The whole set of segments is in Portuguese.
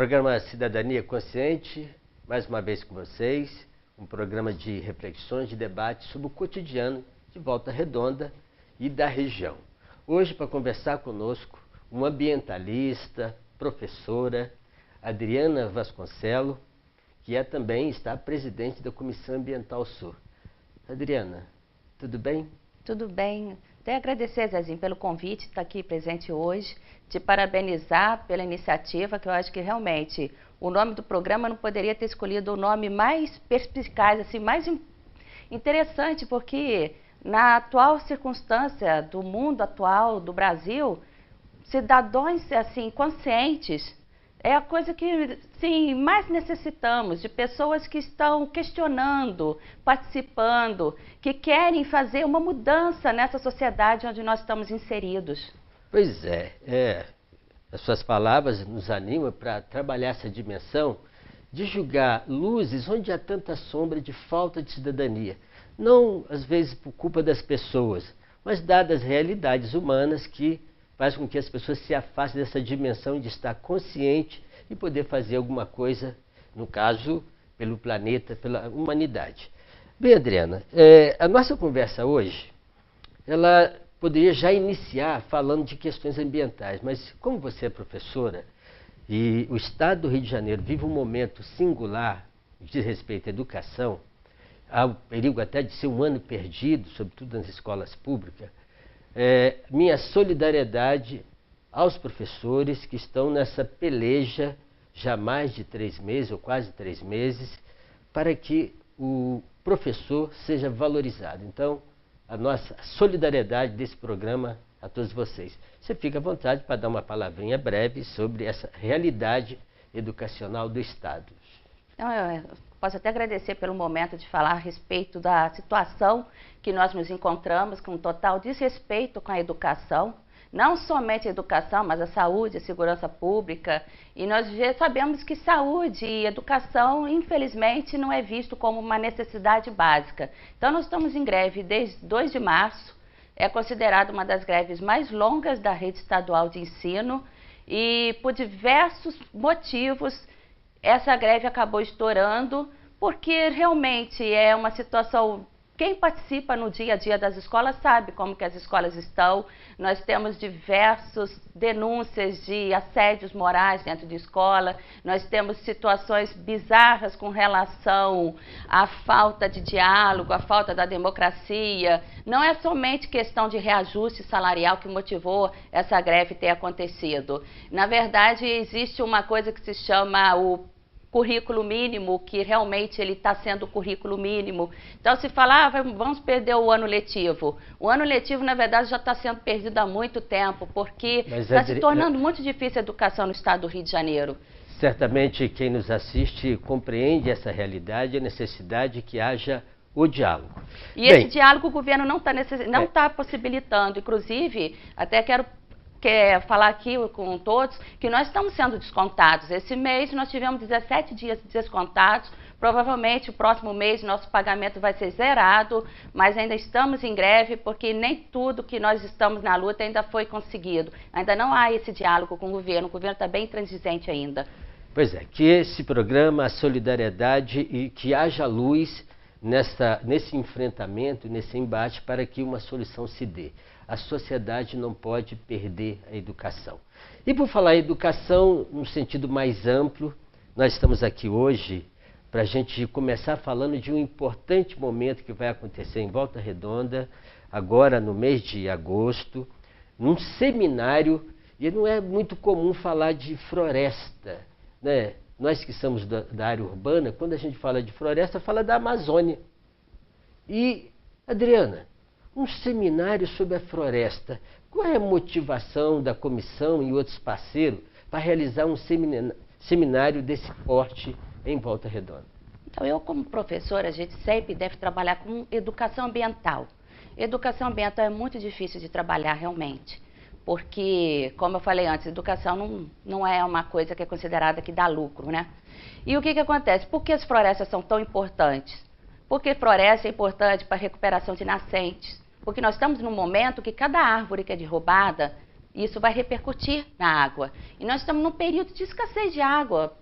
Programa Cidadania Consciente, mais uma vez com vocês, um programa de reflexões, de debate sobre o cotidiano de Volta Redonda e da região. Hoje, para conversar conosco, uma ambientalista, professora, Adriana Vasconcelos, que também está presidente da Comissão Ambiental Sul. Adriana, tudo bem? Tudo bem. Até agradecer, Zezinho, pelo convite de estar aqui presente hoje, te parabenizar pela iniciativa, que eu acho que realmente o nome do programa não poderia ter escolhido o nome mais perspicaz, assim, mais interessante, porque na atual circunstância do mundo atual, do Brasil, cidadãos assim, conscientes é a coisa que sim, mais necessitamos, de pessoas que estão questionando, participando, que querem fazer uma mudança nessa sociedade onde nós estamos inseridos. Pois é. As suas palavras nos animam para trabalhar essa dimensão de julgar luzes onde há tanta sombra de falta de cidadania. Não, às vezes, por culpa das pessoas, mas dadas as realidades humanas que faz com que as pessoas se afastem dessa dimensão de estar consciente e poder fazer alguma coisa, no caso, pelo planeta, pela humanidade. Bem, Adriana, a nossa conversa hoje, ela poderia já iniciar falando de questões ambientais, mas como você é professora e o Estado do Rio de Janeiro vive um momento singular de respeito à educação, há o perigo até de ser um ano perdido, sobretudo nas escolas públicas, minha solidariedade aos professores que estão nessa peleja já há mais de 3 meses, ou quase 3 meses, para que o professor seja valorizado. Então, a nossa solidariedade desse programa a todos vocês. Você fica à vontade para dar uma palavrinha breve sobre essa realidade educacional do Estado. Então, eu posso até agradecer pelo momento de falar a respeito da situação que nós nos encontramos, com total desrespeito com a educação, não somente a educação, mas a saúde, a segurança pública, e nós já sabemos que saúde e educação, infelizmente, não é visto como uma necessidade básica. Então, nós estamos em greve desde 2 de março, é considerada uma das greves mais longas da rede estadual de ensino, e por diversos motivos, essa greve acabou estourando, porque realmente é uma situação. Quem participa no dia a dia das escolas sabe como que as escolas estão. Nós temos diversas denúncias de assédios morais dentro de escola, nós temos situações bizarras com relação à falta de diálogo, à falta da democracia. Não é somente questão de reajuste salarial que motivou essa greve ter acontecido. Na verdade, existe uma coisa que se chama o currículo mínimo, que realmente ele está sendo o currículo mínimo. Então, se falar, vamos perder o ano letivo. O ano letivo, na verdade, já está sendo perdido há muito tempo, porque está se tornando muito difícil a educação no estado do Rio de Janeiro. Certamente quem nos assiste compreende essa realidade, a necessidade que haja o diálogo. E esse diálogo o governo não está possibilitando. Inclusive, até quero falar aqui com todos que nós estamos sendo descontados. Esse mês nós tivemos 17 dias descontados, provavelmente o próximo mês nosso pagamento vai ser zerado, mas ainda estamos em greve porque nem tudo que nós estamos na luta ainda foi conseguido. Ainda não há esse diálogo com o governo está bem intransigente ainda. Pois é, que esse programa, a solidariedade e que haja luz nesse enfrentamento, nesse embate para que uma solução se dê. A sociedade não pode perder a educação. E por falar em educação, no sentido mais amplo, nós estamos aqui hoje para a gente começar falando de um importante momento que vai acontecer em Volta Redonda, agora no mês de agosto, num seminário, e não é muito comum falar de floresta, né? Nós que somos da área urbana, quando a gente fala de floresta, fala da Amazônia. E, Adriana, um seminário sobre a floresta. Qual é a motivação da comissão e outros parceiros para realizar um seminário desse porte em Volta Redonda? Então, eu como professora, a gente sempre deve trabalhar com educação ambiental. Educação ambiental é muito difícil de trabalhar realmente, porque, como eu falei antes, educação não é uma coisa que é considerada que dá lucro, né? E o que acontece? Por que as florestas são tão importantes? Porque floresta é importante para a recuperação de nascentes. Porque nós estamos num momento que cada árvore que é derrubada, Isso vai repercutir na água. E nós estamos num período de escassez de água.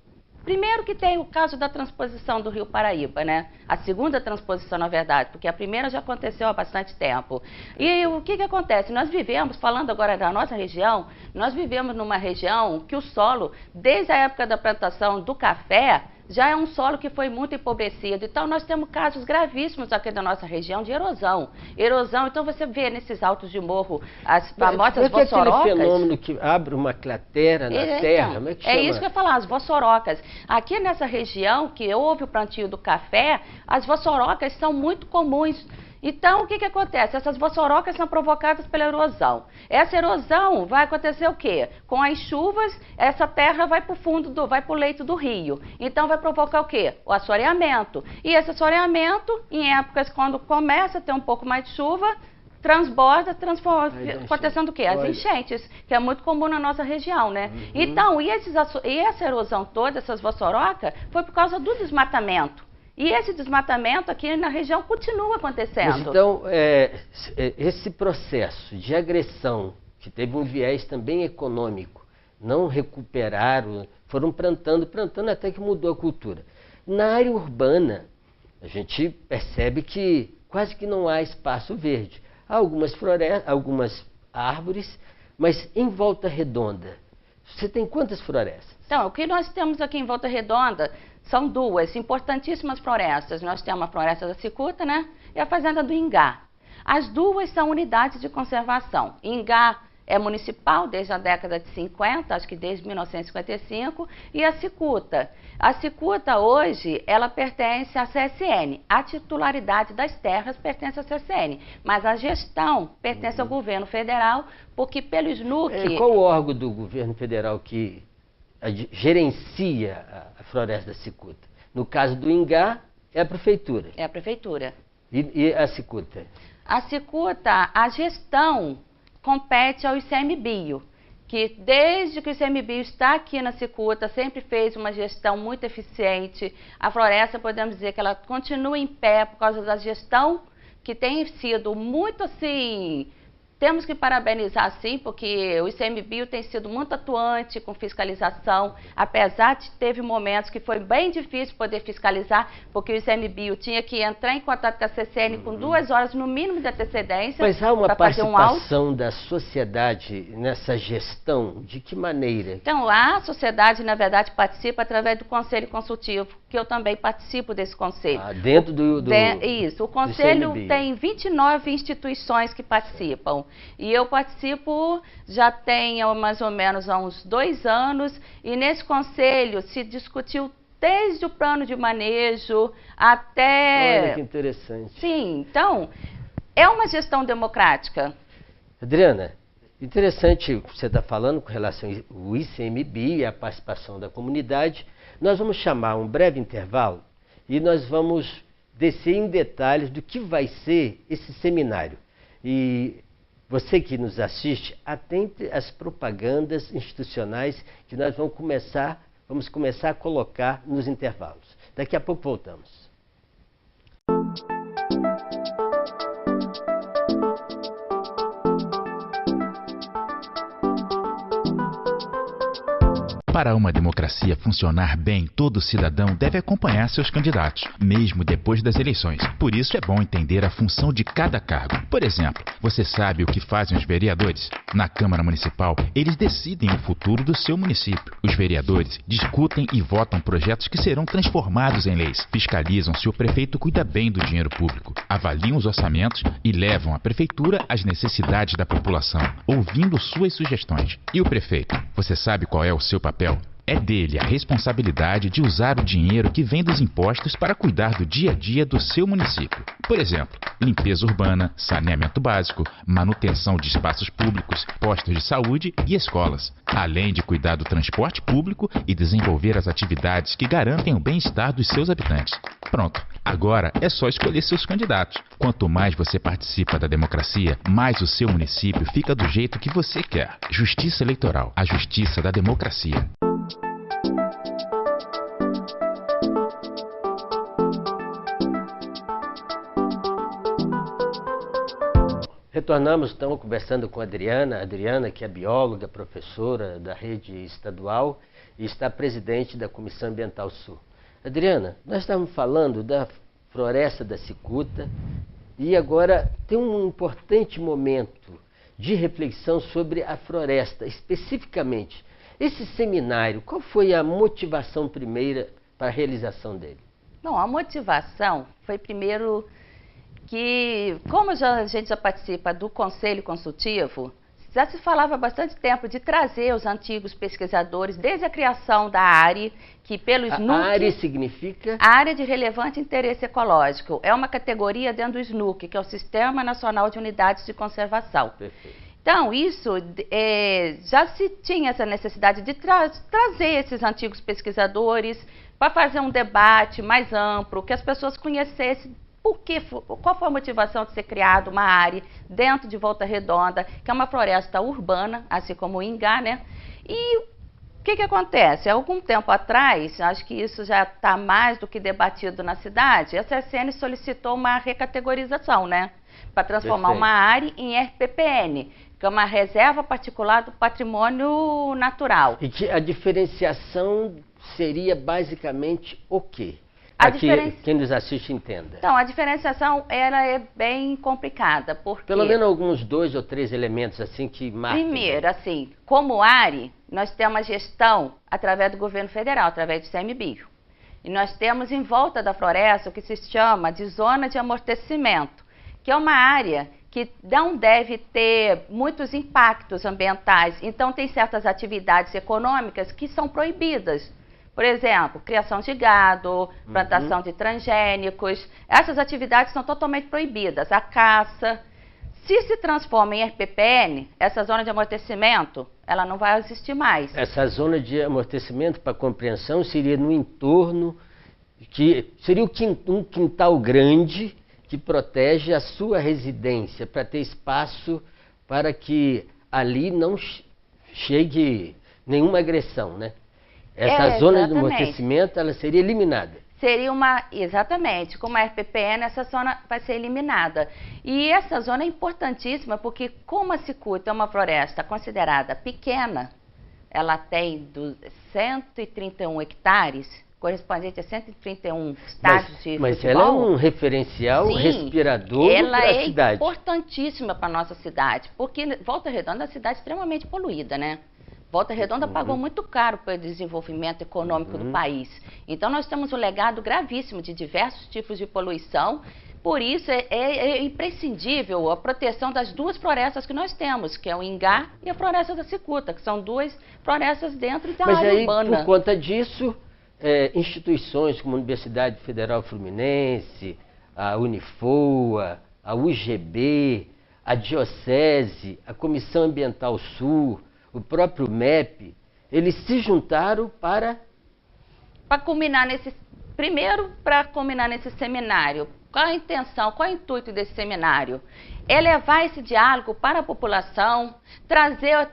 Primeiro que tem o caso da transposição do Rio Paraíba, né? A segunda transposição, na verdade, porque a primeira já aconteceu há bastante tempo. E o que acontece? Nós vivemos, falando agora da nossa região, nós vivemos numa região que o solo, desde a época da plantação do café, já é um solo que foi muito empobrecido. Então, nós temos casos gravíssimos aqui da nossa região de erosão. Erosão, então você vê nesses altos de morro as famosas vossorocas. Aquele fenômeno que abre uma cratera na terra, como é que chama? É isso que eu ia falar, as vossorocas. Aqui nessa região que houve o plantio do café, as vossorocas são muito comuns. Então, o que acontece? Essas vossorocas são provocadas pela erosão. Essa erosão vai acontecer o quê? Com as chuvas, essa terra vai para o fundo, vai para o leito do rio. Então, vai provocar o quê? O assoreamento. E esse assoreamento, em épocas quando começa a ter um pouco mais de chuva, transborda, acontecendo o quê? As enchentes, que é muito comum na nossa região, né? Então, e essa erosão toda, essas vossorocas, foi por causa do desmatamento. E esse desmatamento aqui na região continua acontecendo. Mas então, esse processo de agressão, que teve um viés também econômico, não recuperaram, foram plantando até que mudou a cultura. Na área urbana, a gente percebe que quase que não há espaço verde. Há algumas florestas, algumas árvores, mas em Volta Redonda, você tem quantas florestas? Então, o que nós temos aqui em Volta Redonda são duas importantíssimas florestas. Nós temos a Floresta da Cicuta, né? E a Fazenda do Ingá. As duas são unidades de conservação. Ingá é municipal desde a década de 50, acho que desde 1955, e a Cicuta. A Cicuta hoje, ela pertence à CSN. A titularidade das terras pertence à CSN, mas a gestão pertence ao governo federal, porque pelo SNUC... Qual o órgão do governo federal que gerencia a Floresta da Cicuta? No caso do Ingá, é a prefeitura. É a prefeitura. E a Cicuta? A Cicuta, a gestão compete ao ICMBio, que desde que o ICMBio está aqui na Cicuta, sempre fez uma gestão muito eficiente. A floresta, podemos dizer que ela continua em pé por causa da gestão que tem sido muito assim... Temos que parabenizar, sim, porque o ICMBio tem sido muito atuante com fiscalização, apesar de teve momentos que foi bem difícil poder fiscalizar, porque o ICMBio tinha que entrar em contato com a CCN com 2 horas no mínimo de antecedência. Mas há uma participação da sociedade nessa gestão? De que maneira? Então, a sociedade, na verdade, participa através do Conselho Consultivo, que eu também participo desse conselho. Dentro Isso, o Conselho tem 29 instituições que participam. E eu participo já tem mais ou menos há uns 2 anos, e nesse conselho se discutiu desde o plano de manejo até... Olha que interessante. Sim, então, é uma gestão democrática. Adriana, interessante o que você está falando com relação ao ICMBio e a participação da comunidade. Nós vamos chamar um breve intervalo e nós vamos descer em detalhes do que vai ser esse seminário. E você que nos assiste, atente às propagandas institucionais que nós vamos começar a colocar nos intervalos. Daqui a pouco voltamos. Para uma democracia funcionar bem, todo cidadão deve acompanhar seus candidatos, mesmo depois das eleições. Por isso é bom entender a função de cada cargo. Por exemplo, você sabe o que fazem os vereadores? Na Câmara Municipal, eles decidem o futuro do seu município. Os vereadores discutem e votam projetos que serão transformados em leis, fiscalizam se o prefeito cuida bem do dinheiro público, avaliam os orçamentos e levam à prefeitura as necessidades da população, ouvindo suas sugestões. E o prefeito? Você sabe qual é o seu papel? É dele a responsabilidade de usar o dinheiro que vem dos impostos para cuidar do dia a dia do seu município. Por exemplo, limpeza urbana, saneamento básico, manutenção de espaços públicos, postos de saúde e escolas, além de cuidar do transporte público e desenvolver as atividades que garantem o bem-estar dos seus habitantes. Pronto, agora é só escolher seus candidatos. Quanto mais você participa da democracia, mais o seu município fica do jeito que você quer. Justiça Eleitoral, a justiça da democracia. Retornamos, então, conversando com a Adriana, que é bióloga, professora da rede estadual e está presidente da Comissão Ambiental Sul. Adriana, nós estávamos falando da floresta da cicuta e agora tem um importante momento de reflexão sobre a floresta, especificamente. Esse seminário, qual foi a motivação primeira para a realização dele? Bom, a motivação foi primeiro que, como a gente já participa do Conselho Consultivo, já se falava há bastante tempo de trazer os antigos pesquisadores, desde a criação da ARE, que pelo SNUC... A ARE significa? Área de Relevante Interesse Ecológico. É uma categoria dentro do SNUC, que é o Sistema Nacional de Unidades de Conservação. Perfeito. Então, isso já se tinha essa necessidade de trazer esses antigos pesquisadores para fazer um debate mais amplo, que as pessoas conhecessem qual foi a motivação de ser criado uma área dentro de Volta Redonda, que é uma floresta urbana, assim como o Ingá, né? E o que acontece? Há algum tempo atrás, acho que isso já está mais do que debatido na cidade, a CSN solicitou uma recategorização, né? Para transformar uma área em RPPN, que é uma reserva particular do patrimônio natural. E que a diferenciação seria basicamente o quê? Para que quem nos assiste entenda. Então, a diferenciação ela é bem complicada, porque... Pelo menos alguns 2 ou 3 elementos assim que marcam. Primeiro, assim, como ARE, nós temos a gestão através do governo federal, através do ICMBio. E nós temos em volta da floresta o que se chama de zona de amortecimento, que é uma área que não deve ter muitos impactos ambientais. Então, tem certas atividades econômicas que são proibidas. Por exemplo, criação de gado, plantação de transgênicos. Essas atividades são totalmente proibidas. A caça. Se transforma em RPPN, essa zona de amortecimento, ela não vai existir mais. Essa zona de amortecimento, para compreensão, seria no entorno, que seria um quintal grande que protege a sua residência, para ter espaço para que ali não chegue nenhuma agressão, né? Essa zona de amortecimento, ela seria eliminada. Exatamente, como a RPPN, essa zona vai ser eliminada. E essa zona é importantíssima porque, como a cicuta é uma floresta considerada pequena, ela tem 131 hectares, correspondente a 131 estádios de Mas futebol. Ela é um referencial respirador para a cidade. Ela é importantíssima para a nossa cidade, porque Volta Redonda é uma cidade extremamente poluída, né? Volta Redonda pagou muito caro pelo desenvolvimento econômico do país. Então, nós temos um legado gravíssimo de diversos tipos de poluição. Por isso, é imprescindível a proteção das 2 florestas que nós temos, que é o Ingá e a Floresta da Cicuta, que são 2 florestas dentro da área urbana. Mas aí, por conta disso, instituições como a Universidade Federal Fluminense, a Unifoa, a UGB, a Diocese, a Comissão Ambiental Sul, o próprio MEP, eles se juntaram para culminar para culminar nesse seminário. Qual a intenção, qual é o intuito desse seminário? É levar esse diálogo para a população, trazer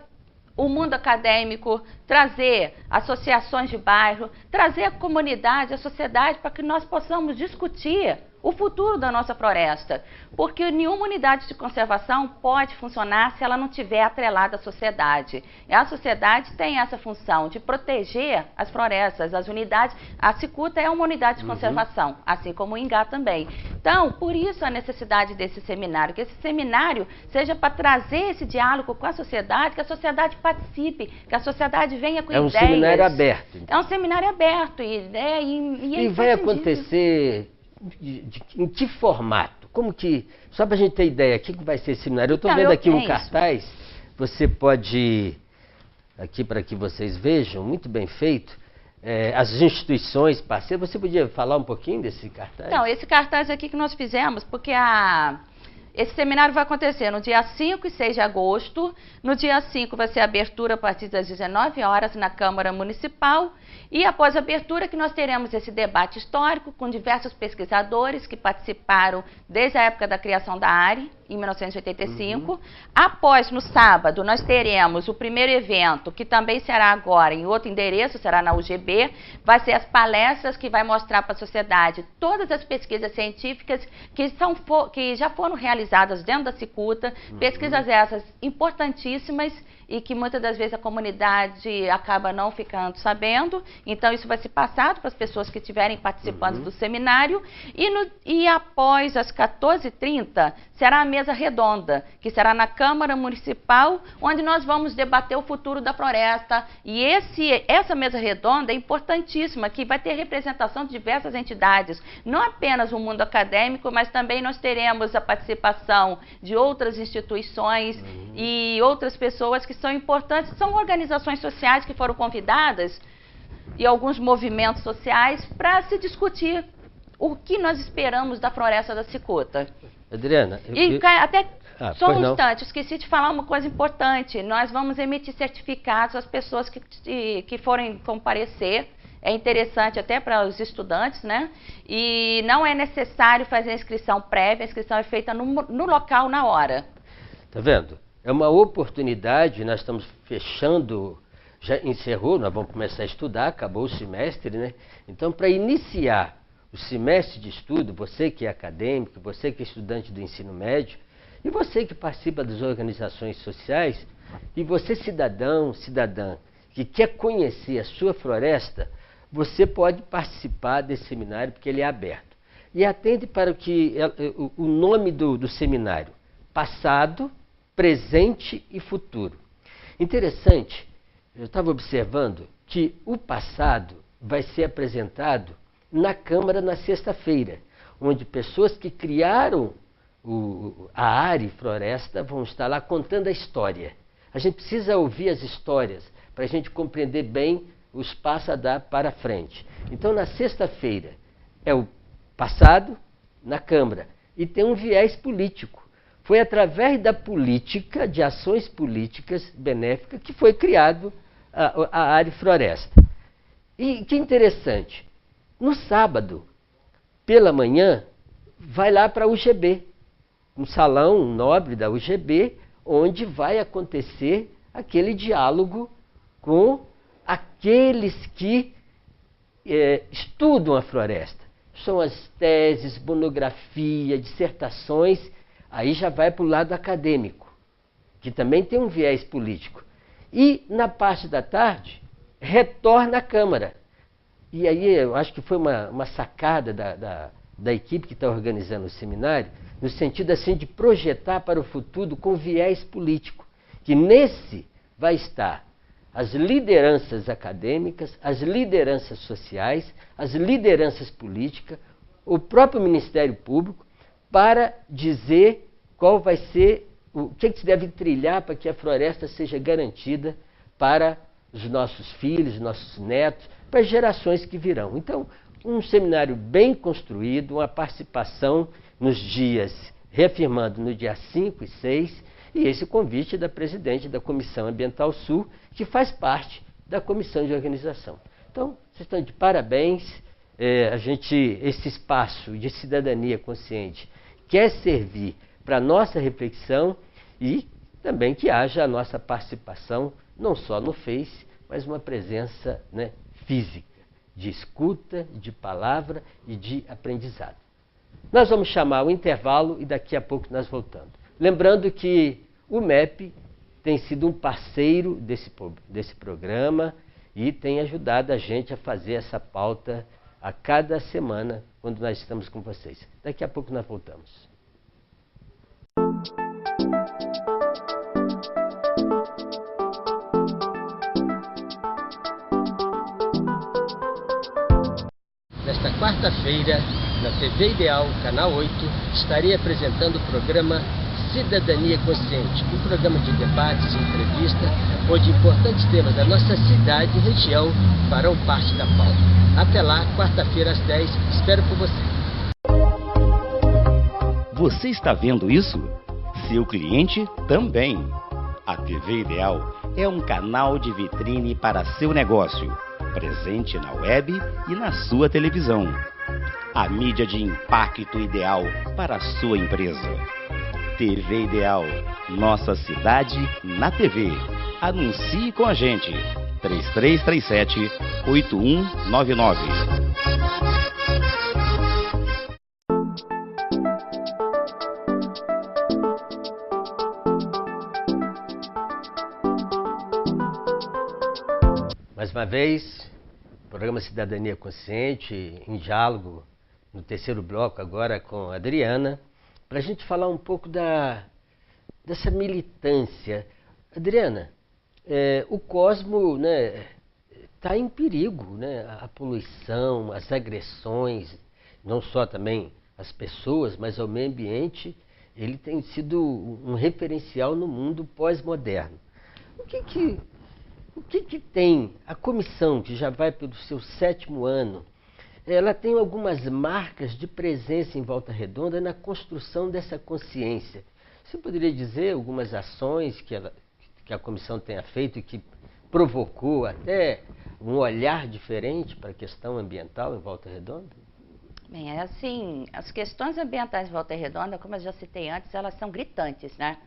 o mundo acadêmico, trazer associações de bairro, trazer a comunidade, a sociedade, para que nós possamos discutir o futuro da nossa floresta, porque nenhuma unidade de conservação pode funcionar se ela não tiver atrelada à sociedade. E a sociedade tem essa função de proteger as florestas, as unidades. A cicuta é uma unidade de conservação, assim como o Ingá também. Então, por isso a necessidade desse seminário, que esse seminário seja para trazer esse diálogo com a sociedade, que a sociedade participe, que a sociedade venha com ideias. É um seminário aberto. Então. É um seminário aberto. E vai acontecer... em que formato? Como que... Só para a gente ter ideia, o que vai ser esse seminário? Eu estou vendo aqui um cartaz, você pode... Aqui para que vocês vejam, muito bem feito. As instituições parceiras, você podia falar um pouquinho desse cartaz? Então, esse cartaz aqui que nós fizemos, porque esse seminário vai acontecer no dia 5 e 6 de agosto. No dia 5 vai ser a abertura a partir das 19 horas na Câmara Municipal. E após a abertura que nós teremos esse debate histórico com diversos pesquisadores que participaram desde a época da criação da ARE em 1985. Após, no sábado, nós teremos o primeiro evento, que também será agora em outro endereço, será na UGB. Vai ser as palestras que vai mostrar para a sociedade todas as pesquisas científicas que já foram realizadas dentro da cicuta, pesquisas essas importantíssimas e que muitas das vezes a comunidade acaba não ficando sabendo. Então, isso vai ser passado para as pessoas que estiverem participando do seminário. E após as 14h30, será a mesa redonda, que será na Câmara Municipal, onde nós vamos debater o futuro da floresta. E essa mesa redonda é importantíssima, que vai ter representação de diversas entidades, não apenas o mundo acadêmico, mas também nós teremos a participação de outras instituições e outras pessoas que são importantes, são organizações sociais que foram convidadas e alguns movimentos sociais para se discutir o que nós esperamos da floresta da cicuta. Adriana, só um instante, esqueci de falar uma coisa importante. Nós vamos emitir certificados às pessoas que forem comparecer. É interessante até para os estudantes, né? E não é necessário fazer a inscrição prévia, a inscrição é feita no local, na hora. Tá vendo? É uma oportunidade, nós estamos fechando, já encerrou, nós vamos começar a estudar, acabou o semestre, né? Então, para iniciar o semestre de estudo, você que é acadêmico, você que é estudante do ensino médio, e você que participa das organizações sociais, e você cidadão, cidadã, que quer conhecer a sua floresta, você pode participar desse seminário, porque ele é aberto. E atende para o nome do seminário: Passado, Presente e Futuro. Interessante, eu estava observando que o passado vai ser apresentado na Câmara na sexta-feira, onde pessoas que criaram a área floresta vão estar lá contando a história. A gente precisa ouvir as histórias para a gente compreender bem os passos a dar para frente. Então, na sexta-feira é o passado na Câmara e tem um viés político. Foi através da política, de ações políticas benéficas, que foi criado a área floresta. E que interessante, no sábado, pela manhã, vai lá para a UGB, um salão nobre da UGB, onde vai acontecer aquele diálogo com aqueles que estudam a floresta. São as teses, monografia, dissertações. Aí já vai para o lado acadêmico, que também tem um viés político. E na parte da tarde, retorna à Câmara. E aí eu acho que foi uma sacada da equipe que está organizando o seminário, no sentido assim de projetar para o futuro com viés político, que nesse vai estar as lideranças acadêmicas, as lideranças sociais, as lideranças políticas, o próprio Ministério Público, para dizer qual vai ser, o que se deve trilhar para que a floresta seja garantida para os nossos filhos, nossos netos, para as gerações que virão. Então, um seminário bem construído, uma participação nos dias, reafirmando no dia 5 e 6, e esse convite da presidente da Comissão Ambiental Sul, que faz parte da comissão de organização. Então, vocês estão de parabéns. Esse espaço de cidadania consciente quer servir para a nossa reflexão e também que haja a nossa participação, não só no Face, mas uma presença, né, física, de escuta, de palavra e de aprendizado. Nós vamos chamar o intervalo e daqui a pouco nós voltamos. Lembrando que o MEP tem sido um parceiro desse programa e tem ajudado a gente a fazer essa pauta a cada semana, quando nós estamos com vocês. Daqui a pouco nós voltamos. Nesta quarta-feira, na TV Ideal, Canal 8, estarei apresentando o programa Cidadania Consciente, um programa de debates e entrevistas, onde importantes temas da nossa cidade e região farão parte da pauta. Até lá, quarta-feira às 10, espero por você. Você está vendo isso? Seu cliente também. A TV Ideal é um canal de vitrine para seu negócio, presente na web e na sua televisão. A mídia de impacto ideal para a sua empresa. TV Ideal. Nossa cidade na TV. Anuncie com a gente. 3337-8199. Mais uma vez, programa Cidadania Consciente, em diálogo, no terceiro bloco agora com a Adriana, para a gente falar um pouco dessa militância. Adriana, o cosmo, né, está em perigo, né? A poluição, as agressões, não só também as pessoas, mas ao meio ambiente, ele tem sido um referencial no mundo pós-moderno. O que tem a comissão, que já vai pelo seu 7º ano, ela tem algumas marcas de presença em Volta Redonda na construção dessa consciência. Você poderia dizer algumas ações que a comissão tenha feito e que provocou até um olhar diferente para a questão ambiental em Volta Redonda? Bem, é assim, as questões ambientais de Volta Redonda, como eu já citei antes, elas são gritantes, né?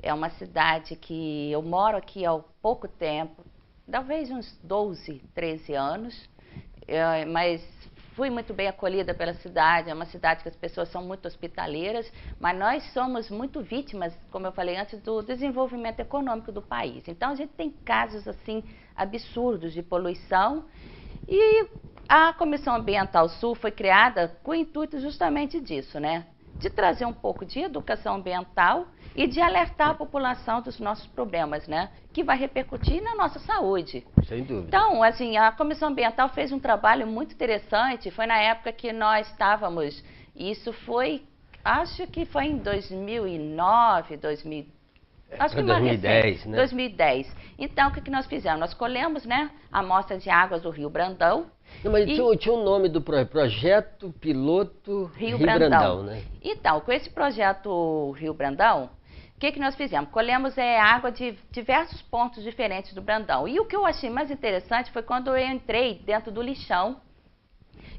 É uma cidade que eu moro aqui há pouco tempo, talvez uns 12, 13 anos, mas fui muito bem acolhida pela cidade. É uma cidade que as pessoas são muito hospitaleiras, mas nós somos muito vítimas, como eu falei antes, do desenvolvimento econômico do país. Então a gente tem casos assim absurdos de poluição, e a Comissão Ambiental Sul foi criada com o intuito justamente disso, né? De trazer um pouco de educação ambiental e de alertar a população dos nossos problemas, né? Que vai repercutir na nossa saúde. Sem dúvida. Então, assim, a Comissão Ambiental fez um trabalho muito interessante. Foi na época que nós estávamos, isso foi, acho que foi em 2009, acho que mais 2010, recente, né? 2010. Então, o que nós fizemos? Nós colhemos, né, amostras de águas do Rio Brandão. Não, mas tinha um nome do Projeto Piloto Rio Brandão, né? Então, com esse projeto Rio Brandão, o que nós fizemos? Colhemos água de diversos pontos diferentes do Brandão. E o que eu achei mais interessante foi quando eu entrei dentro do lixão.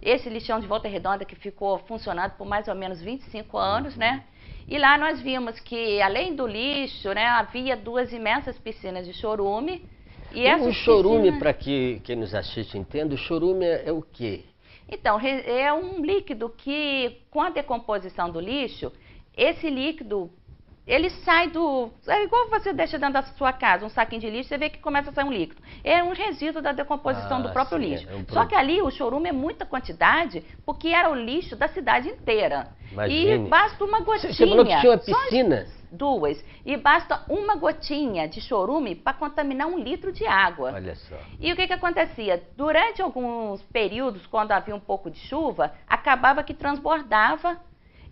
Esse lixão de Volta Redonda que ficou funcionando por mais ou menos 25 anos, né? E lá nós vimos que, além do lixo, né, havia 2 imensas piscinas de chorume. E o chorume, para quem nos assiste entenda, o chorume é o quê? Então, é um líquido que, com a decomposição do lixo, esse líquido, ele sai do... É igual você deixa dentro da sua casa um saquinho de lixo, você vê que começa a sair um líquido. É um resíduo da decomposição do próprio lixo. Só que ali o chorume é muita quantidade, porque era o lixo da cidade inteira. Imagine. E basta uma gotinha. Você falou que tinha uma piscina? 2. E basta uma gotinha de chorume para contaminar 1 litro de água. Olha só. E o que acontecia? Durante alguns períodos, quando havia um pouco de chuva, acabava que transbordava.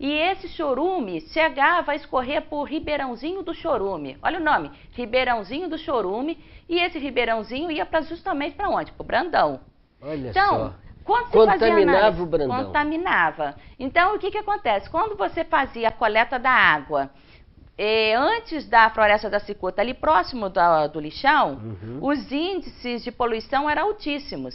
E esse chorume chegava a escorrer por Ribeirãozinho do Chorume. Olha o nome, Ribeirãozinho do Chorume. E esse Ribeirãozinho ia justamente para onde? Para o Brandão. Olha então, só. Quando Contaminava o Brandão. Contaminava. Então, o que acontece? Quando você fazia a coleta da água, antes da Floresta da Cicuta, ali próximo do lixão, os índices de poluição eram altíssimos.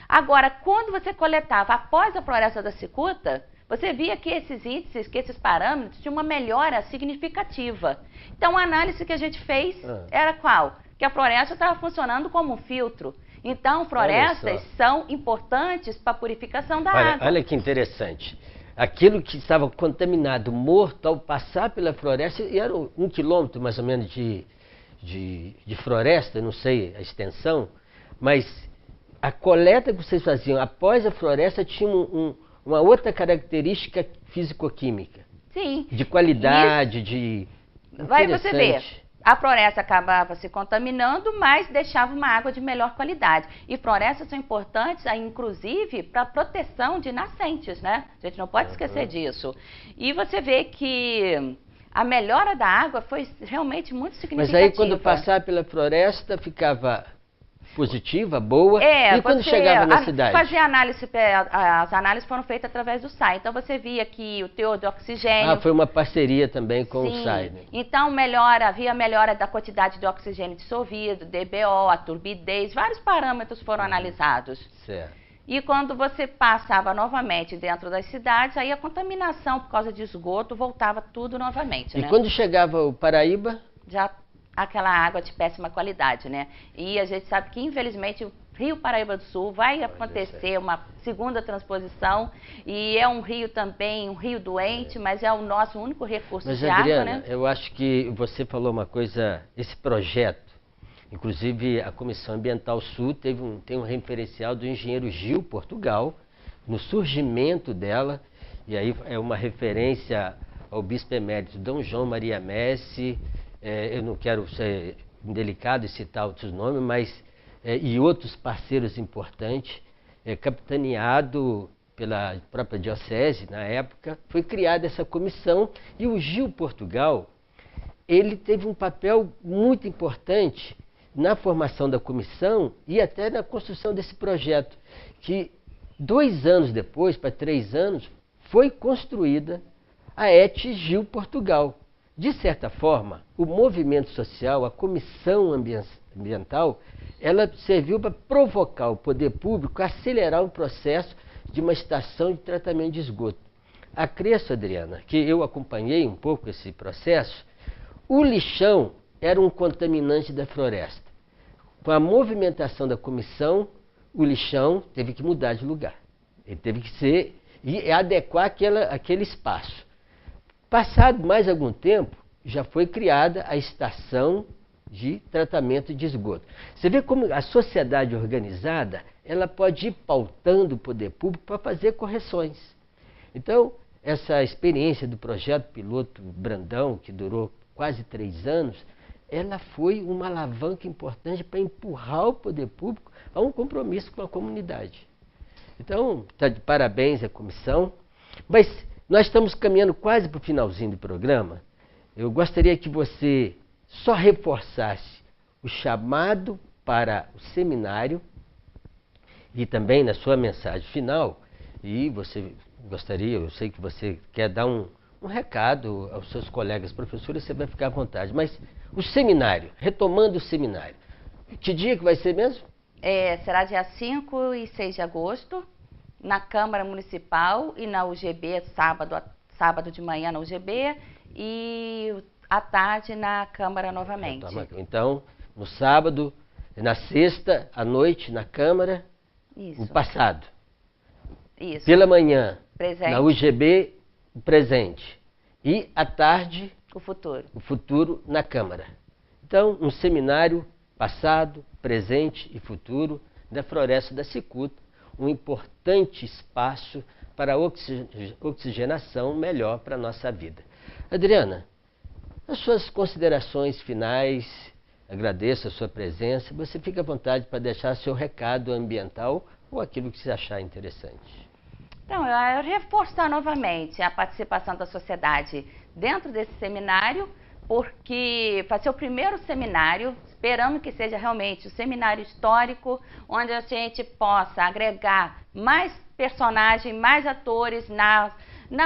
Agora, quando você coletava após a Floresta da Cicuta, você via que esses índices, que esses parâmetros tinham uma melhora significativa. Então, a análise que a gente fez era qual? Que a floresta estava funcionando como um filtro. Então, florestas são importantes para a purificação da água. Olha que interessante. Aquilo que estava contaminado, morto, ao passar pela floresta, e era 1 quilômetro mais ou menos de floresta, não sei a extensão, mas a coleta que vocês faziam após a floresta tinha uma outra característica físico-química. Sim. De qualidade, Vai você ver. A floresta acabava se contaminando, mas deixava uma água de melhor qualidade. E florestas são importantes, inclusive, para a proteção de nascentes, né? A gente não pode esquecer disso. E você vê que a melhora da água foi realmente muito significativa. Mas aí, quando passar pela floresta, ficava positiva, boa, e quando chegava na cidade? Fazia análise, as análises foram feitas através do SAI, então você via que o teor de oxigênio... foi uma parceria também com Sim. o SAI, né? Então havia melhora da quantidade de oxigênio dissolvido, DBO, a turbidez, vários parâmetros foram analisados. Certo. E quando você passava novamente dentro das cidades, aí a contaminação por causa de esgoto voltava tudo novamente, E né? quando chegava o Paraíba? Já aquela água de péssima qualidade, né? E a gente sabe que, infelizmente, o Rio Paraíba do Sul vai acontecer uma segunda transposição, e é um rio também, um rio doente, mas é o nosso único recurso Mas, de Adriana, água, né? eu acho que você falou uma coisa, esse projeto, inclusive a Comissão Ambiental Sul tem um referencial do engenheiro Gil Portugal, no surgimento dela, e aí é uma referência ao bispo emérito Dom João Maria Messi, eu não quero ser indelicado e citar outros nomes, mas e outros parceiros importantes, capitaneado pela própria diocese na época, foi criada essa comissão, e o Gil Portugal, ele teve um papel muito importante na formação da comissão e até na construção desse projeto, que 2 anos depois, para 3 anos, foi construída a ET Gil Portugal. De certa forma, o movimento social, a comissão ambiental, ela serviu para provocar o poder público a acelerar o processo de uma estação de tratamento de esgoto. Acresço, Adriana, que eu acompanhei um pouco esse processo, o lixão era um contaminante da floresta. Com a movimentação da comissão, o lixão teve que mudar de lugar. Ele teve que ser e adequar aquele espaço. Passado mais algum tempo, já foi criada a estação de tratamento de esgoto. Você vê como a sociedade organizada, ela pode ir pautando o poder público para fazer correções. Então, essa experiência do projeto piloto Brandão, que durou quase 3 anos, ela foi uma alavanca importante para empurrar o poder público a um compromisso com a comunidade. Então, está de parabéns à comissão, mas nós estamos caminhando quase para o finalzinho do programa. Eu gostaria que você só reforçasse o chamado para o seminário e também na sua mensagem final, e você gostaria, eu sei que você quer dar um recado aos seus colegas professores, você vai ficar à vontade, mas o seminário, retomando o seminário, que dia que vai ser mesmo? Será dia 5 e 6 de agosto, na Câmara Municipal e na UGB, sábado de manhã na UGB e à tarde na Câmara novamente. Então, no sábado, na sexta, à noite na Câmara, Isso. o passado. Isso. Pela manhã, Presente. na UGB, o presente. E à tarde, O futuro. o futuro na Câmara. Então, um seminário passado, presente e futuro da Floresta da Cicuta, um importante espaço para a oxigenação melhor para a nossa vida. Adriana, as suas considerações finais, agradeço a sua presença, você fica à vontade para deixar seu recado ambiental ou aquilo que você achar interessante. Então, eu reforçar novamente a participação da sociedade dentro desse seminário, porque vai ser o primeiro seminário, esperamos que seja realmente o seminário histórico, onde a gente possa agregar mais personagens, mais atores na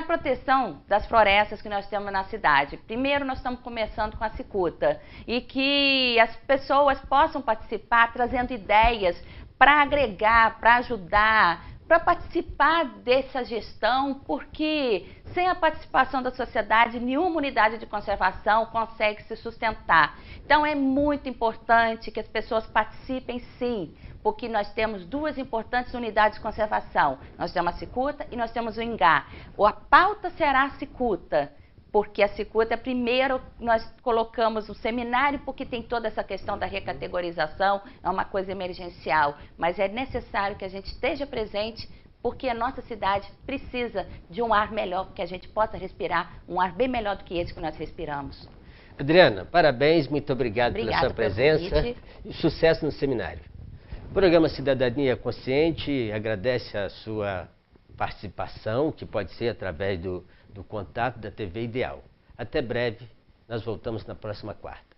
proteção das florestas que nós temos na cidade. Primeiro, nós estamos começando com a cicuta, e que as pessoas possam participar trazendo ideias para agregar, para ajudar, para participar dessa gestão, porque sem a participação da sociedade, nenhuma unidade de conservação consegue se sustentar. Então é muito importante que as pessoas participem sim, porque nós temos 2 importantes unidades de conservação. Nós temos a cicuta e nós temos o ingá. A pauta será a cicuta, porque a cicuta, primeiro, nós colocamos o seminário, porque tem toda essa questão da recategorização, é uma coisa emergencial, mas é necessário que a gente esteja presente, porque a nossa cidade precisa de um ar melhor, que a gente possa respirar um ar bem melhor do que esse que nós respiramos. Adriana, parabéns, muito obrigado pela sua presença e sucesso no seminário. O programa Cidadania Consciente agradece a sua participação, que pode ser através do contato da TV Ideal. Até breve, nós voltamos na próxima quarta.